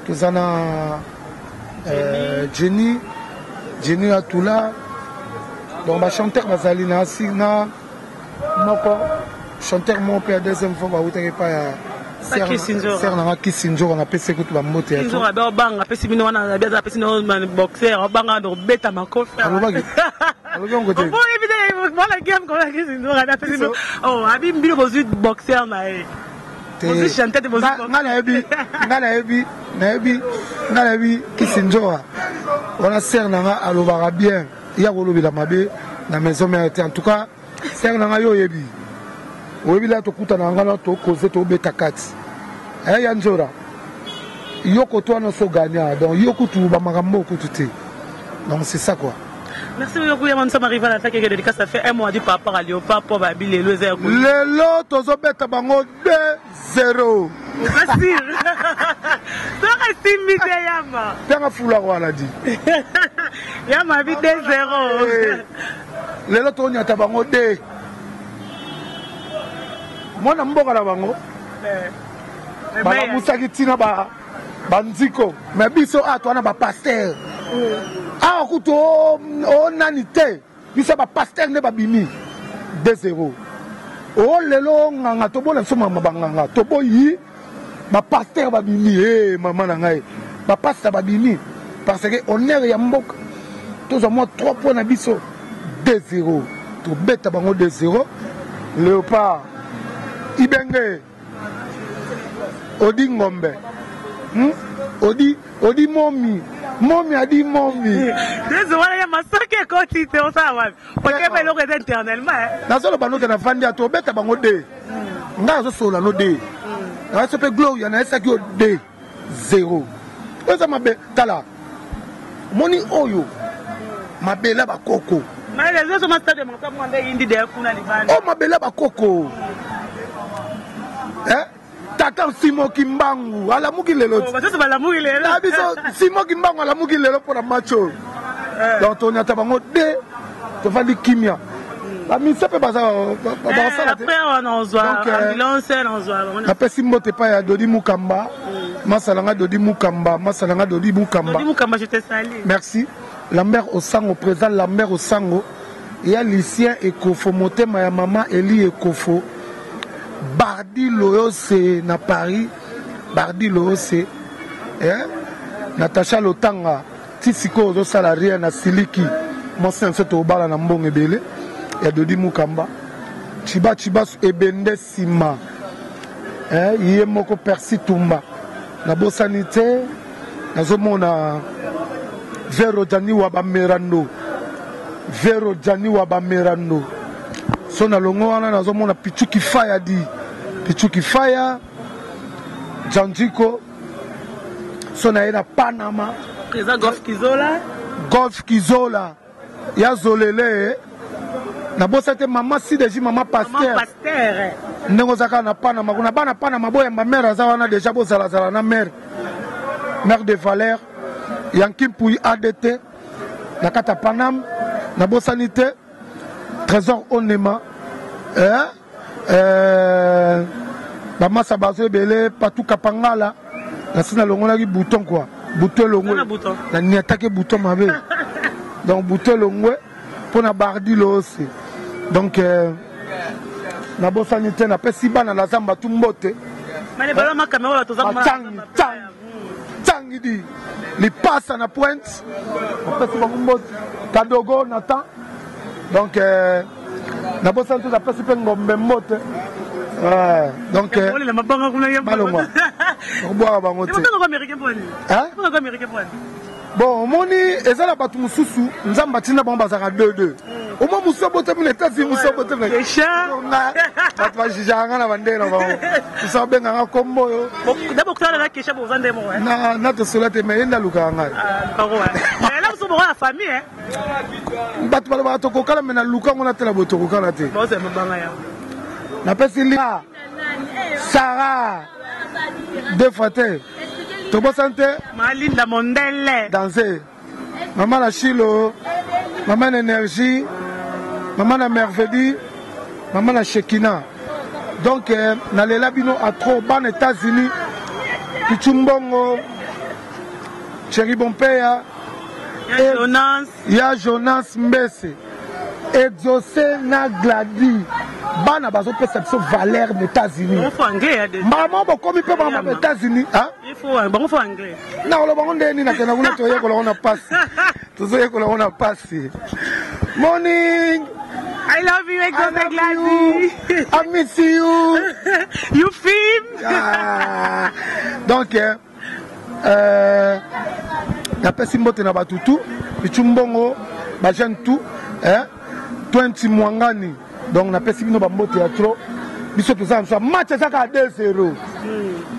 toza na Jenny Atula donc bachanteur bazali na moko chanteur mo mpe ya deuxième fois bautaki pa ya ser na Kisinjoro na pese kutu ba moto ya Kisinjoro ba banga pese bino wana bia pese no boxer banga do beta makofi alobaki ngote bon évidemment voilà game comme la Kisinjoro na pese no oh abi mbilo bozu boxer na e bozu chanter de bozu ngana ebi Kisinjoro wana ser na alobaka bien ya kolobela mabe na maison mère en tout cas ser na yo yebi oyebi la tokutana ngana to cause to beta kati ya nzora yoko to na so gagner donc yoko tu ba makambo ko tuté donc c'est ça quoi. Merci beaucoup Yaman ça m'arrive à l'attaque que dédicace ça fait un mois du par rapport à Léopard pour ba bilé le zéro lelo tozo beta bango 2-0 facile ça reste mité Yama tanga fula wala di Yama bi 2-0 lelo to nyata bango 2 mwana mboka na bango bala musaki tina banziko mais biso atwana ba pasteur akuto o nani te biso ba pasteur ne babimi 2-0 o lelo nganga to bona soma mabanganga to boyi ba pasteur babimi mama na ngai ba pasteur babimi parce que honneur ya mboka tozo mo 3 points na biso 2-0 to beta bango 2-0 Léopard Ibenge Odi Ngombe Odi Momi adi Momi désolé ma soke koti te on ça va OK mais le éternellement na solo banote na fandi ato beta bango de nga zo sola no de na so pe gloria na esa ki o de 0 eza mabe tala moni oyo mabela bakoko mais les autres ma stade monta mwande indi de kuna libani oh mabela bakoko Tata Simo Kimbangu, ala mugi lelo. Biso Simo Kimbangu ala mugi lelo pour la macho. donc on y a tabango de tu vas dire kimia la mise peut pas ça après on voit ambulance on voit la personne mote pas ya Dodi Mukamba masalanga Dodi Mukamba je te salue merci Lambert Osango présent Lambert Osango il y a Lucien Ekofo motema ya maman Eli Ekofo Bardi Loyose na Paris Bardi Loyose Natacha Lotanga Tisiko Ozo Salaria na Siliki mon sense to bala na mbongo ebele ya Dodi Mukamba Chiba Ebende Sima Iye moko Persi Tumba na bosanité nazomona Vero Jani Wabamerando so na longo wana nazomona Pichuki Fire Janjiko so na ena Panama Golf Kizola ya Zolele na bosate mama si deji mama pasteur ndenge ozaka na Panama kuna bana Panama boyamba mère aza wana deja bozalazala na mère de Valère Yankim Pouy ADT na kata Panam na bosanité Trésor Onema Bamasa Bazo Bele Patou Kapangala na sina longo na bouton quoi bouton longo na ni attaquer bouton mabe donc bouton longo pour na Bardi aussi donc na bosanité na pesi bana la zamba tumbote mais bala ma caméra to zamba tangi di li passe na pointe pesi ba Kadogo Nathan donc na bosanité na pesi pe ngombe mbote donc malongo boire bango te bon moni ezala batu mususu nzamba tina bango bazaka 2-2 au moins musobo te mune tasi musobo te mune nga batu bajijanga na bandela bango musobo benga kombo yo d'abord ça la kesha bo zande mo na to solate me enda luka nga là musobo la famille batu bala to kokala mena luka ngona tela boto kokala te bon c'est mbanga ya na pesi lia Sarah deux fois te Tobo Santé Malinda Mondele danser maman la Chilo maman énergie maman la merveille maman la Shekina donc na lela bino à trop ban États-Unis Pichumbongo Chéri Bompeya ya Jonas Mbese exaucé na Gladi bana bazo perception valeur des États-Unis maman bokomi pe ba aux États-Unis hein il faut bon faut anglais na lo bango ndeni na kena kuna toye ko na pass tozoye ko na pass morning I love you exaucé Gladi I miss you you film donc na pesi mbote na batutu bichumbongo ba jeune tout 20 Mwangani donc na pesi bino ba mbote ya trop biso toza so match ça ka 2-0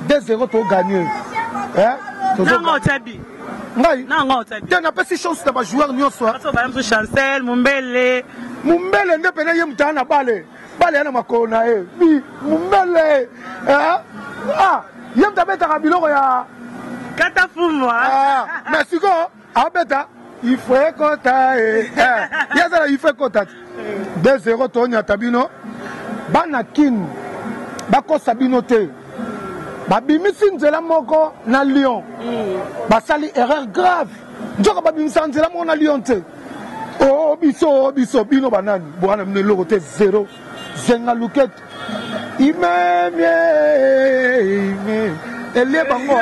2-0 to gagner non tabi ngai non tabi na pesi chance na ba joueur nyonso so ba mso Chancel Mumbele nde pene ye mtana bale yana makona Mumbele ye mtabeta ka biloko ya kata fumwa mais siko abeta il faut kota yazala il faut kota 2-0 to nya tabino bana kin bako sabino te babimisi nzela moko na Lyon basali erreur grave njoka babimisa nzela moko na Lyon te biso bino banani bwana mne loko te 0 zenga luket ime elie bango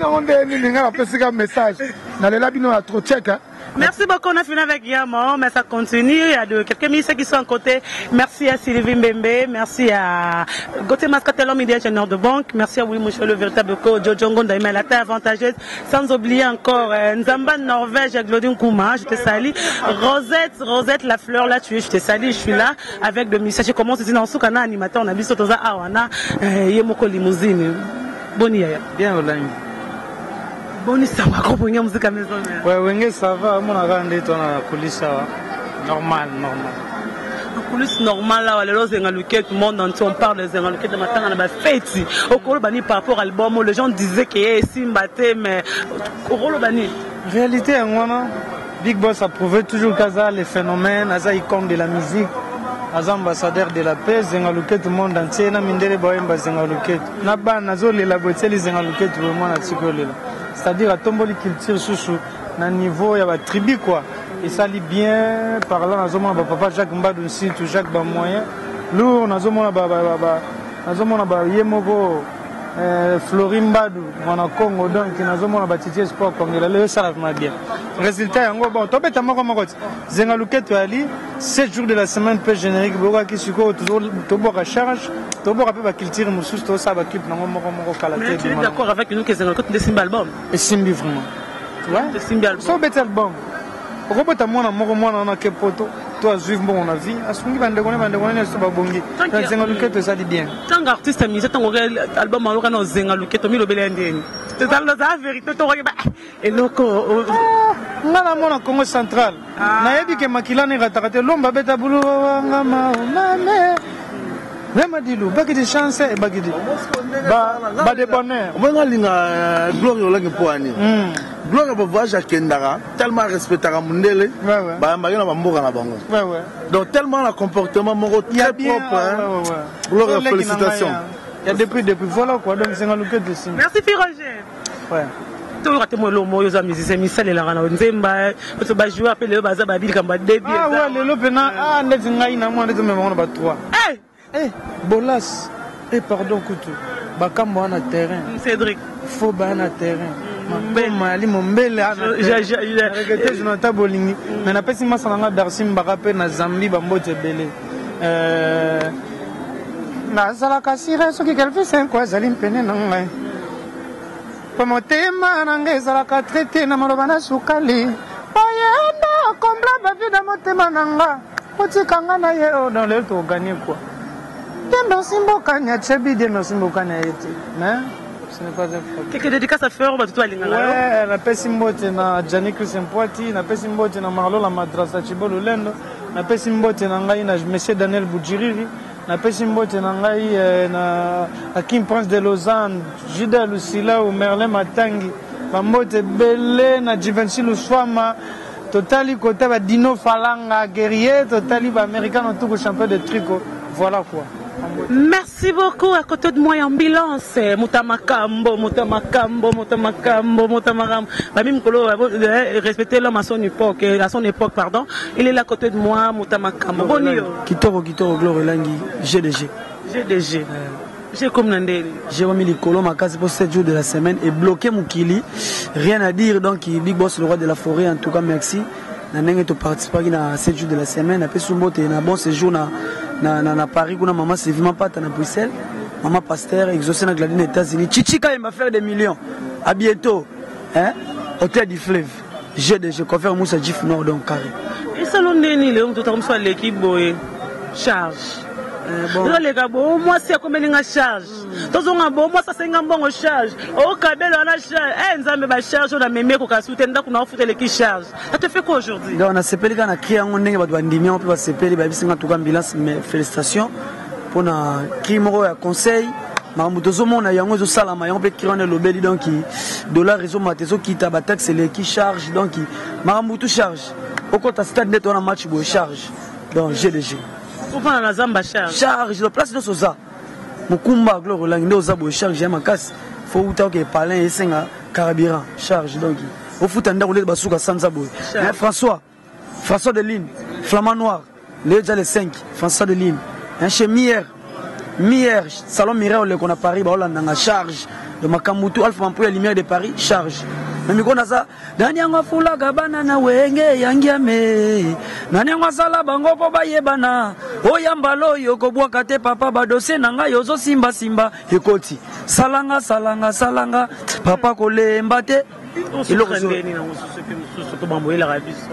on a message na lela bino a trop check. Merci beaucoup, on a fini avec Yamon, mais ça continue. Il y a quelques ministres qui sont à côté. Merci à Sylvie Mbembe, merci à Gauthier Mascatello, médiateur de banque, merci à Willy Mouchel, le véritable coach, Jojo Ngonda, la terre avantageuse, sans oublier encore Nzamba Norvège, Glodine Kouma, je te salue. Rosette, la fleur là, je te salue, je suis là avec le ministère. Je commence ici dans ce canal animateur, on a vu sur Toza Awana, Yemoko Limousine. Boni bien, Olaï. Boni, ça va, gros, bonne musique à maison. Ouais, ça va, mon agandé, ton police, normal. La police normale, là, les Zengaluké, tout le monde entier, on parle des Zengaluké de matin, on a fait. Au Kolobani, par rapport à l'album, les gens disaient qu'il y a Simbaté, mais au Kolobani. Réalité, moi, Big Boss a prouvé toujours qu'Aza les phénomènes, Aza icône de la musique, Aza ambassadeur de la paix, Zengaluket tout le monde entier, na mindele boyemba Zengaluket. Na ban nazo lela boteli Zengaluket vraiment na tsikolela. C'est-à-dire à tomboli culture chouchou na niveau ya ba tribu quoi. Et ça lit bien parlant nazo mona papa Jacques Mbadou surtout Jacques ba moyen. Lourd nazo mona nazo mona ba yemoko Florim Badou, mon Congo, donc nous avons bâti sport congolais, le ça va bien. Résultat, en gros, top est à moi comme moi. Zengaluket Ali, 7 jours de la semaine peu générique, Boga qui suko toujours tobo à charge, tobo rappelle va qu'il tire moussous, tout ça va clip dans mon calaté. Mais tu es d'accord avec nous que Zengaluket des Simba album? Et Simbi vraiment. Tu vois? Des Simba album. So bête album. Robot à moi on a que poto. Toi, juif, bon, on a vu. À ce moment-là, on a bongi. Zengaluket, ça dit bien. Tant qu'artiste, mis ton album, on a Zengaluket, on a mis le belendé. C'est la vérité, tu regardes. Et loko. On a mon Congo central. Na yebi ke makila ne ratakate lomba beta bulu ngama mame. Même dit lou, baki de chance et baki de. Ba de bonheur. On va linga gloire la ngepoani. Gloire ba voyage à Kendara, tellement respectara mundele. Ba mbagina ba mboka na bango. Donc tellement le comportement moro très propre hein. Gloire félicitations. Il y a depuis voilà quoi donc c'est un look de signe. Merci Roger. Ouais. Tu as témoin le mot aux musiciens Michel et la Rana Nzemba, tu vas jouer appeler le bazar babil comme début. Ah ouais, le pena ah net ngai na moi net me on ba 3. Bolas. Pardon Koutou. Bakambo na terrain. Cédric. Faut ba na terrain. Mali mombele je n'entends bolingi mais na pesi masanga Darsim Barape na Zambie bambote belé na sala kasira soki quelque fait quoi zalim pene na ngai pomotema na ngai sala ka traité na maloba na sukali oyenda kombla ba vida motema na nga otikanga na ye dans le to gagner quoi demba simboka nya chebi demba simboka na yete mais ce n'est pas un problème. Quelques dédicaces à faire, on va tout aller. Ouais, la Pessimbote na Gianni Christian Poiti, la Pessimbote na Marlo la Madrasa Chibolo Lendo, la Pessimbote na ngai na Monsieur Daniel Boudjiriri, la Pessimbote na ngai na Hakim Prince de Lausanne, Jida Lucila ou Merlin Matangi, Bambote Belé na Givenchy Luswama, Totali Kota ba Dino Falanga guerrier, Totali ba américain en tout champion de tricot. Voilà quoi. Merci beaucoup. À côté de moi, ambulance. Moutamakambo. Respectez l'homme à son époque, pardon. Il est là à côté de moi, Moutamakambo. Bonio. Kitoro, Gloire Langi, GDG. J'ai comme Nandé. J'ai remis les colons à case pour 7 jours de la semaine et bloqué Moukili. Rien à dire, donc Big Boss, le roi de la forêt, en tout cas, merci. Nanenge to participer à 7 jours de la semaine. Après, Sumbote, un bon séjour na Paris, kuna maman c'est vivement pas à Bruxelles, maman pasteur exaucé dans les États-Unis. Chichika il m'a fait des millions. À bientôt, hein? Hôtel du Fleuve. Je confère Moussa Jif Nord donc carré. Et salon Denis, le tout comme ça l'équipe boy charge. Bon. Les gars, bon, moi c'est comme une charge. Tous on a bon, moi ça c'est un bon charge. Au Kabel on a charge. Nzambe ba charge on a même ko kasute nda kuna ofute l'équipe charge. Ça te fait quoi aujourd'hui? Donc on a sepeli kana kia on ndenge ba ndimi on peut sepeli ba bisinga tout ambulance mais félicitations pour na kimoro ya conseil. Mamutozo mona yango zo salama yango pe kirone lobeli donc dollar réseau matezo qui ta taxe c'est l'équipe charge donc mamutu charge. Au côté stade net on a match bo charge. Donc GDG. Pourquoi on a zamba charge? Charge, la place de Sosa. Mukumba, Gloire, Langue, Ozabo, charge, j'ai ma casse. Faut où t'as que Palin et Senga, Carabira, charge, donc. Au foot, on a roulé de Basouka, Sanzabo. François de Lille, Flamand Noir, les 5, François de Lille. Un chez Mier, Salon Mireille, qu'on a Paris, on a charge. De Makamutu, Alpha Mampoya, Lumière de Paris, charge. Mais qu'on a ça, Daniel Fula Gabana na Wenge, Yangiame, Nanyanga Sala Bango Poba Yebana, Oyambalo, Yoko Kate Papa Badose, Nanga Yozo Simba, Yekoti, Salanga, Papa Kole Mbate,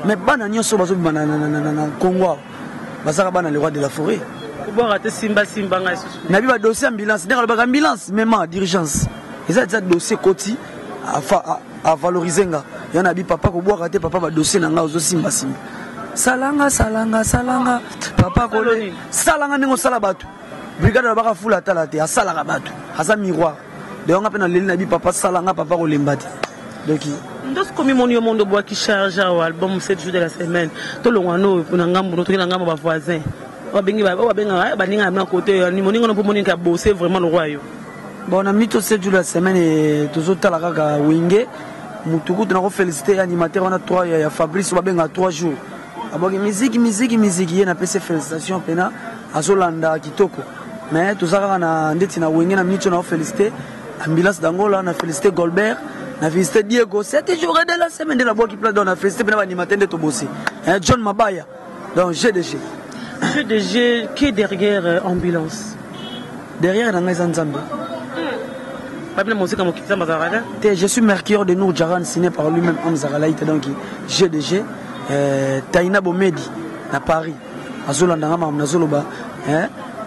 mais Bananion Sobazo Banana Congo, Basarabana, le roi de la forêt. Simba, Nabi va dossier ambulance, ambulance, même dirigeance. Ils ont déjà dossier Koti à valoriser. Il y en a papa ko boire raté papa va dossier nanga ozo simba. Salanga, papa ko salanga ningo salabatu. Brigade ba ka fula talate a salanga batu. Asa miroir. Donc on appelle na leli na bi papa salanga papa ko lembati. Donc Ndos komi moni au monde bois qui charge au album 7 jours de la semaine. Tout le monde pour ngambo notre ngambo ba voisin. O bengi ba ninga na côté ni moni ngono pour moni ka bosser vraiment le royaume. Bon on a mis 7 jours de la semaine et toujours tala kaka wingé. Mutuku tunako féliciter animateur on a 3 ya Fabrice ba benga 3 jours. Aboki musique yena pese félicitations pena azolanda kitoko. Mais tout ça na ndeti na wingé na micho na féliciter ambulance d'Angola na féliciter Goldberg. Na félicité Diego, 7 jours de la semaine de la boîte qui place dans la félicité pour l'animateur de Tobosi. John Mabaya, donc GDG. GDG qui est derrière ambulance. Derrière dans les Anzambe. Je suis Mercure de Nour Djaran, signé par lui-même Amzaralaïta, donc GDG. Taina Bomedi, à Paris. Azolanda Nazoloba.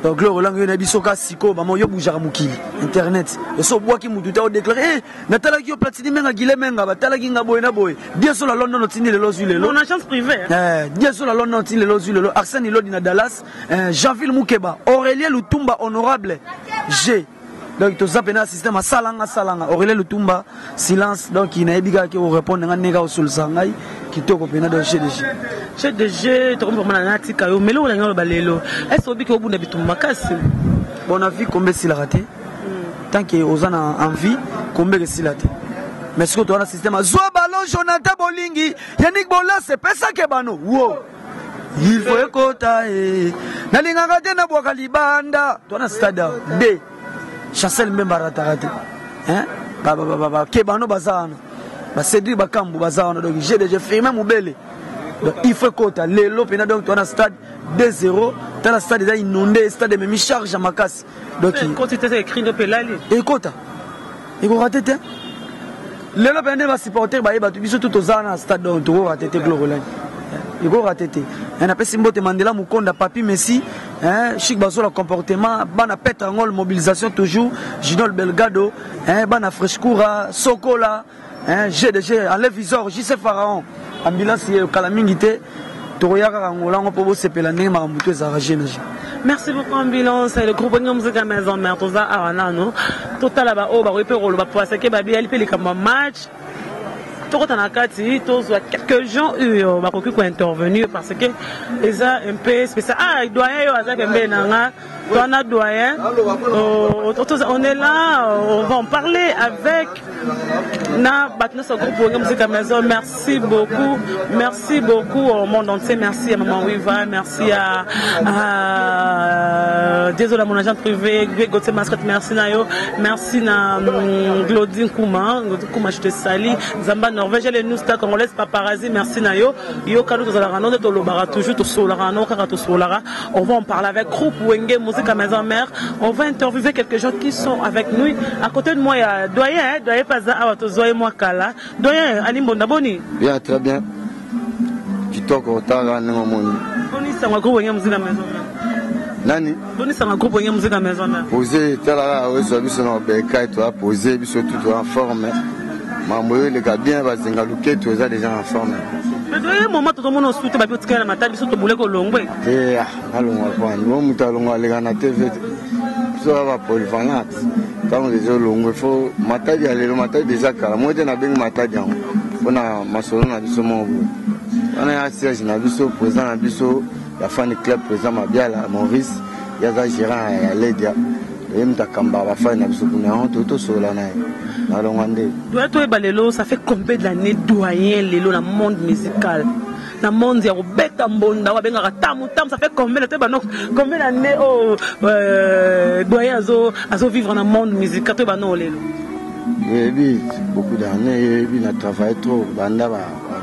Donc Gloire Langue na bisoka siko ba mo yo bujara mukili internet so bois ki mututa o déclarer natala ki o platini menga gile menga batala ki nga boy na boy bien sur la London notini le lozu le mon agence privée bien sur la London notini le lozu le Arsène Lodi na Dallas Jean-Ville Moukeba Aurélien Lutumba honorable G donc to zapena système a salanga Aurélien Lutumba silence donc il na ebiga ki o répondre nga nega o sulsangai kitoko pena de GDG to ko mona nati kayo melo la ngalo balelo est-ce obi ko bunda bitumba makasi bon avis combien s'il a raté tant que ozana envie combien s'il a raté mais ce que tu as un système zoa ballon Jonathan Bolingi Yannick Bola c'est pas ça que bano wow il faut écouter na linga raté na boka libanda tu as un stade B Chancel Mbembarata raté hein baba ke bano bazana ba Cédric Bakambu bazana donc GDG firme mobile. Donc il faut que les lots donc tu as un stade 2-0, tu as un stade déjà inondé, stade de charge à Makas. Donc quand tu t'es écrit de Pelali. Écoute, il faut rater. Les lots va supporter bah tu biso tout aux ans stade donc tu vas rater Glorolin. Il faut rater. On appelle Simbote Mandela Mukonda Papi Messi, hein, Chic Bazo le comportement, bana Petrangol mobilisation toujours, Ginol Belgado, hein, bana Frescura, Sokola, hein, GDG, enlève visor, JC Pharaon. Ambulance Kalamingité, Toroyaka Angola, on peut vous séparer les marabouts Merci beaucoup Ambulance, le groupe de musique à Maison Mère, tout ça, Aranano, total là-bas, oh, bah, on va pouvoir saquer, bah, bien, il comme un match. Tout en Akati, quelques gens ont intervenu parce que les a un peu spécial. Ah, il doit y avoir un doyen. On est là, on va en parler avec notre groupe de musique à Maison. Merci beaucoup au monde entier. Merci à Maman Wiva, merci à désolé mon agent privé, Gauthier Mascotte, merci Nayo, merci à Glodine Kouma, je te salue, Zamba Norvège, les nous stars congolaises paparazzi, merci Nayo, Yo Kano Tozalarano, Tolobara, toujours Tosolarano, Karatosolara. On va en parler avec groupe Wenge, musique à Maison Mère. On va interviewer quelques gens qui sont avec nous. À côté de moi, il y a Doyen, Doyen Paza, Awatozoye Mwakala. Doyen, Ali Mbondaboni. Bien, très bien. Tu toques au Tara, Nemamoni. Boni, c'est un groupe Wenge, musique à Maison Mère. Nani? Boni, c'est un groupe Wenge, musique à Maison Mère. Poser, Tala, oui, ça, c'est un bécaille, toi, poser, surtout en forme. Mamoyo, les gars, bien, va zingalouquer, tu es déjà en forme. Mais il y a un moment où tout le monde a souhaité que la matin, ils boulé au long. Eh, allons, on va allons aller à la TV. Ça va pour le fanat. Quand on est au long, il faut matin, il y a le matin déjà, car moi, je n'ai pas matin. On a ma soeur, on a vu ce mot. On a un siège, on a vu ce président, on a vu la fan club, président Mabiala, Maurice, il y a un gérant à Lédia. Et il y a un fan, on a tout sur la naïe. Ça fait combien d'années doyen Lélo dans le monde musical? Dans le monde, il y a Beta Mbonda, ça fait combien d'années doyen a vivre dans le monde musical? Oui, beaucoup d'années, il a travaillé trop. Banda,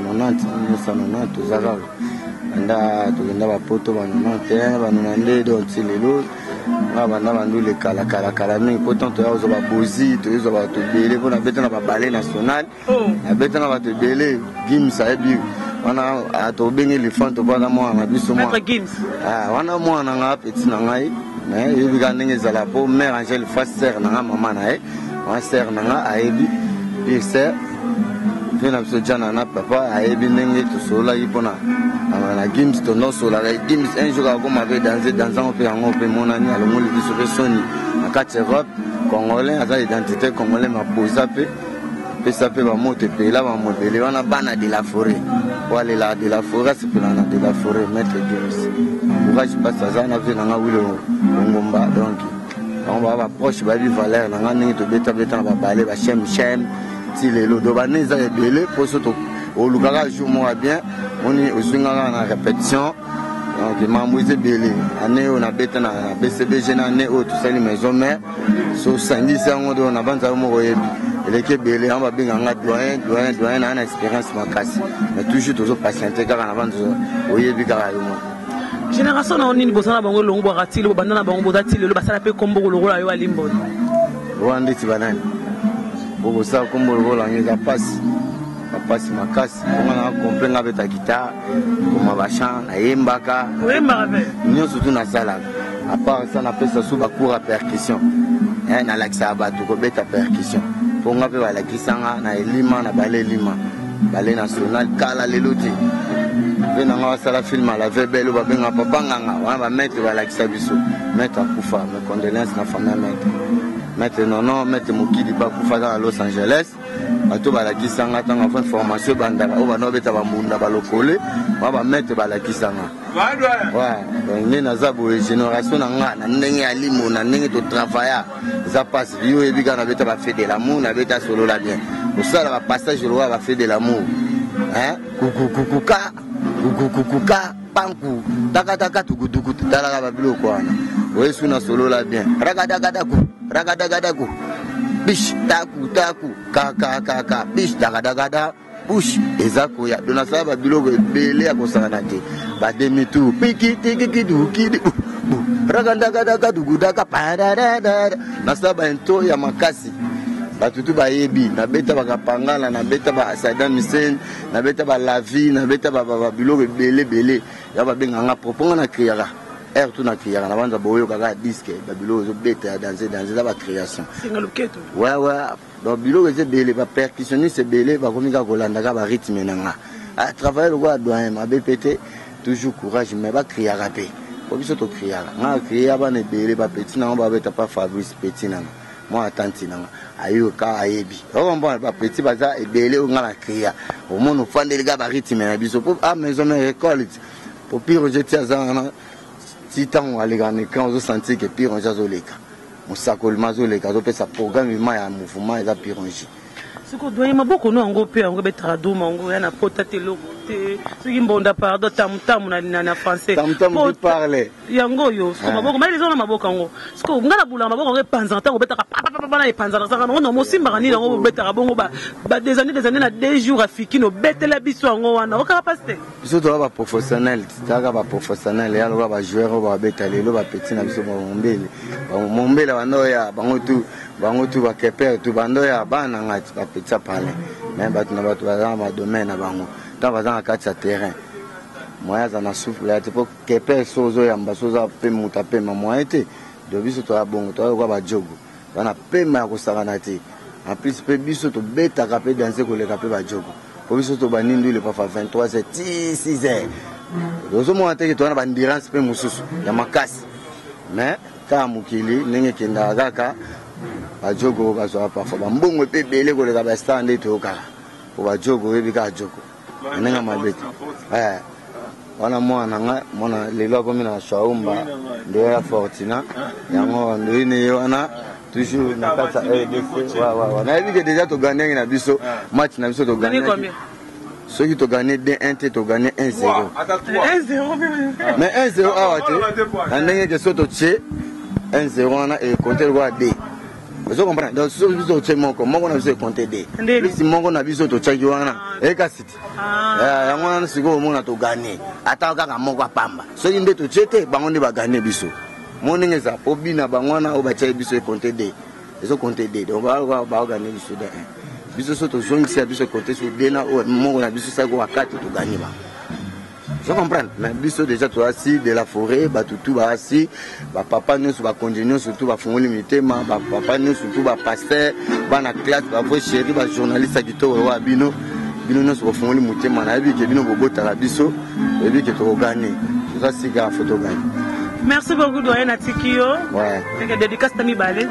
90, 1990, tout ça. Banda, tout le poto, 91, 92, donc c'est Lélo. Les calaming, pourtant tu as bosi, tu as belé, on a bêté dans la ballet nationale, on a bêté dans la belé, Gims, on a trouvé l'éléphant, tu vois, moi, on a vu ce mois. On a moi, on a un petit nangaï, mais il y a des alapos, mère Angèle, faster, nanga, maman, on sert nanga, aébi, puis c'est. Je suis un papa, Aébi Nenge, tout cela, il y a Gims, ton nom sur la Gims, un jour, comme avait dansé dans un peu en peu, mon ami, à l'homme de Sony, à 4 Europe, Congolais, à sa identité congolais, m'a posé à peu. pesa pe bamoto epela bamobele wana bana de la forêt walela de la forêt asepelana de la forêt maître Gims courage passe aza na vie nanga wilo ngomba donc on va approche babi valeur nanga ndenge tobeta na babale bashemshem ti lelo do bana eza ebele mpo so olukaka jour moko bien oni ozwingaka na répétition donc mambo eza ebele ane oyo nabeta na bcbg na ane oyo tosali maison mare so osangisi yango do na banza moko oyebi eleki ebele yango babenganga doyen na expérience makasi mais toujours tozopatiente kaka na banza oyebi kaka yo moko génération na nini bosana bango longo bwaka ti lelo banda na bango boza ti lelo basala mpe kombo kolokola yo alimbona owa ndeti banani bokosala kombo lokola yango eza pasi makasi onga na complet nga beta guitare koma bachan nayembaka nyonso tu nasalaka apart ça napesa so bacours ya percussion nalakisaka bato kobeta percussion mpo nga mpe balakisanga na elima na bale elima bale national kala lelo te mpe nanga basala filme ala vebele babengaka papa nganga wana bamaître balakisa biso maître akufa me condoléance na famille ya maître nono maître mokili bakufa aza na Los Angeles bato balakisanga ntango afa information bandaka oyo bana babeta bambunda balokole wana bamaître balakisanga nde naza boye génération na nga na ndenge ya limo na ndenge totravailla eza pasi yo oyebi kaka nabeta bafe de l'amour nabeta solola bien kosala bapassage lokola bafe de l'amour kukukuka panku takataka tukutuku talaka babiloko wana oyesu na solola bien ragadagadaku bish taku kakakaka bish dagadagada bush eza koya do nasala babiloko ebele ya kosangana te bademi-tour pikitikikidukidi ragadagadagadugudaka padadadada nasala bainto ya makasi batutu bayebi nabeta bakapangala nabeta ba Saddam Hussein nabeta ba Lavi nabeta babiloko ebele ya babenganga proponga na kriaka air tout na kriaka na banza boyo kaka disque babiloko ezobeta ya danser za ba création ouais donc biloko ezebele ba percussionniste ebele bakomi kaka kolanda ka ba rythme nanga travailler le quoi doyen mabepete toujours courage mais ba kriaka pe po biso to kriaka nga kriaka bana ebele ba petit nanga babeta pa Fabrice petit nanga moi attanti nanga ayo ka ayebi okomba ba petit baza ebele nga na kriya omono fandeli ga ba rythme na biso po a maison na récolte po pire jetia zana titan alega ne quand on sentit que pire on jazoleka musakoli mazoleka zo pesa programme ya mouvement eza pironji siko doye maboko no ngo pe ngo betara do mango ya na pota te lokote siki mbonda pardon tamutamu na français tamutamu tu parler yango yo siko maboko mais les gens na maboko ngo siko ngala bula maboko ngo panza tango betaka papa na panza na saka no mosimba kanini ngo betaka bongo ba des années na 2 jours afiki no betela biso ngo wana okaka paste biso to ba professionnel taka ba professionnel ya lo ba joueur ba betale lo ba petit na biso mombele bando ya bango tu ba keper tu bando ya bana ngati ba petit parler mais bato na bato ba ma domaine na bango ta ba za kati ya terrain moya za na souffle ya tipo keper sozo ya mbasoza pe muta pe mamoya te do biso to bongo to kwa ba jogo bana pe ma ko sakana te en plus pe biso to beta ka pe danser ko le ka pe ba jogo po biso to ba nindu le pa 23h 6h dozo mo ate to na ba endurance pe mususu ya makasi mais ta mukili nenge kenda kaka bajogo bazwa parfois bambongo pe bele ko le ka ba stand to kaka ko bajogo ebi ka jogo nenga mabeti wana mwana lelo komi na shaumba ndo ya Fortina yango ndo ine wana toujours na kata RDC wa na ebi que déjà to gagner na biso match na biso to gagner ceux qui to gagner 1-1 to gagner 1-0 mais 1-0 awate na ndenge que so to tche 1-0 na e compter quoi D vous comprenez donc so biso tche moko na biso compter D plus moko na biso to tchaki wana e ka city yango na siko mona to gagner ata kaka moko apamba so inde to tchete bango ne ba gagner biso moninga za obina bangwana o ba tche biso e compter D ezo compter D donc ba gagner biso de 1 biso so to zongisa biso compter sur D na o moko na biso sa ko akati to gagner ba. Je comprends, mais biso déjà toi assis de la forêt, ba tout ba assis, ba papa nous ba continuer surtout ba fongoli mitema, ba papa nous surtout ba pasteur, ba na classe, ba vrai chéri, ba journaliste qui to wa bino nous ba fongoli mitema na bi ke bino bobota la biso, et bi ke to gagner. Ça c'est ga photo gagner. Merci beaucoup doyen Atikio. Ouais. Et dédicace tami balé.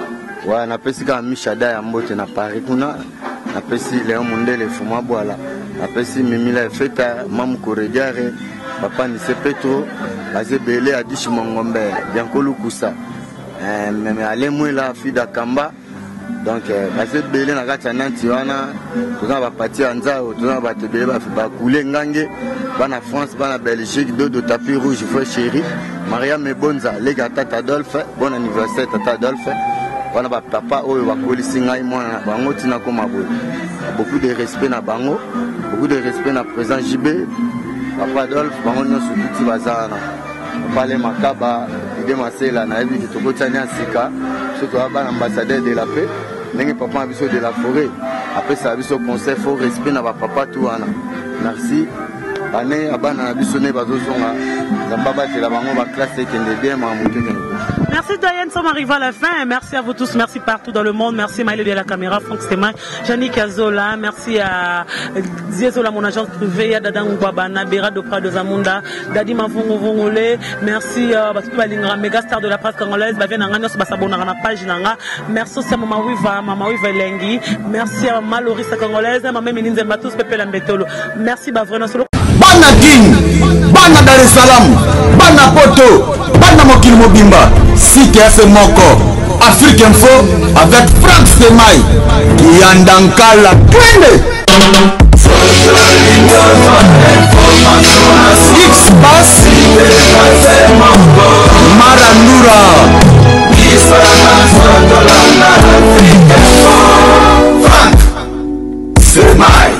Ouais, na pesika Michada ya mbote na Paris kuna. napesi Léon Mundele Fuma Boala, napesi Mimila Feta, Mam Korediare, Papa Nise Petro, Azé Belé Adish Mongombe, Biankolu Koussa, mais Alemouela Fida Kamba. Donc, Azé Belé Nagata Nantiwana, tout ça va partir en Zao, tout ça va te belé, va couler Ngange, Bana France, Bana Belgique, deux de tapis rouge, frère chéri, Maria Mebonza, les gars Tata Adolphe, bon anniversaire Tata Adolphe. On a papa oyo bakolisi ngai mwana bango tina koma boye. Beaucoup de respect na bango, beaucoup de respect na président JB, papa Adolphe bango nyonso tuti bazana. Papa le makaba ide masela na yebi kitokotanya sika, surtout aba ambassadeur de la paix, ndenge papa biso de la forêt. Après ça biso conseil faut respect na papa tout wana. Merci. Ane abana biso ne bazosonga zambaba te la bango ba classe kende bien ma mukenge. Merci Diane, on arrive à la fin. Merci à vous tous, merci partout dans le monde. Merci Maïle de la caméra, Franck Stémain, Yannick Azola, merci à Ziezola, mon agence privée, à Dadan Ngwabana, Bera de Prado Zamunda, Dadi Mavongo Vongole, merci à la méga star de la presse congolaise, merci aussi à Mama Wiva Lengi, merci à Malorissa congolaise, Mama Meninze Matus, Pepe Lambetolo, merci Bavrena Solo. Bana King, Bana Dar es Salaam, Bana Poto, Bana Mokil Mobimba, CTF Moko, Afrique Info avec Franck Stémaï, Kiandankala, Klende. X-Bass, Marandura, Franck Stémaï.